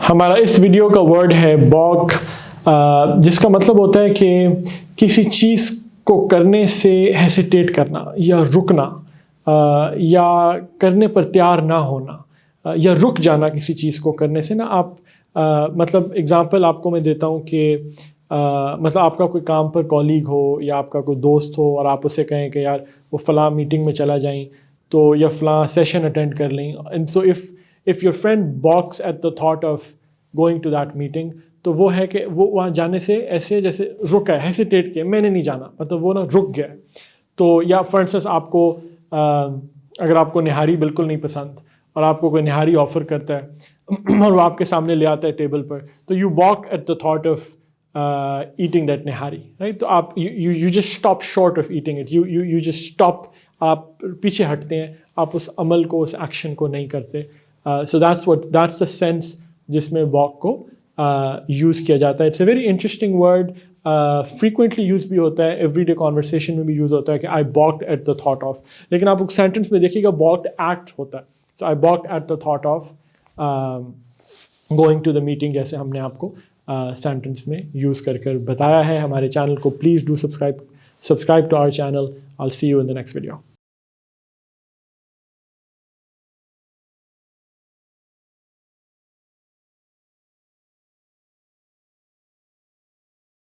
ہمارا اس ویڈیو کا ورڈ ہے balk، جس کا مطلب ہوتا ہے کہ کسی چیز کو کرنے سے ہیسیٹیٹ کرنا یا رکنا، یا کرنے پر تیار نہ ہونا، یا رک جانا کسی چیز کو کرنے سے نا. آپ مطلب اگزامپل آپ کو میں دیتا ہوں کہ مطلب آپ کا کوئی کام پر کولیگ ہو یا آپ کا کوئی دوست ہو اور آپ اسے کہیں کہ یار وہ فلاں میٹنگ میں چلا جائیں تو یا فلاں سیشن اٹینڈ کر لیں. And so if your friend balks at the thought of going to that meeting، تو وہ ہے کہ وہ وہاں جانے سے ایسے جیسے رکا ہے، ہیسیٹیٹ کیا، میں نے نہیں جانا، مطلب وہ نا رک گیا. تو یا فار انسٹنس آپ کو اگر آپ کو نہاری بالکل نہیں پسند اور آپ کو کوئی نہاری آفر کرتا ہے اور وہ آپ کے سامنے لے آتا ہے ٹیبل پر، تو you balk at the thought of eating that nihari، right؟ تو آپ you just stop short of eating it، you just stop، آپ پیچھے ہٹتے ہیں، آپ اس عمل کو، اس ایکشن کو نہیں کرتے. So that's the sense جس میں balk کو یوز کیا جاتا ہے. It's a very interesting word، frequently use بھی ہوتا ہے، ایوری ڈے conversation میں بھی یوز ہوتا ہے کہ I balked at the thought of. لیکن آپ سینٹینس میں دیکھیے گا balked at ہوتا ہے. So I balked at the thought of going to the meeting، جیسے ہم نے آپ کو سینٹینس میں یوز کر بتایا ہے. ہمارے چینل کو please do subscribe to our channel. I'll see you in the next video.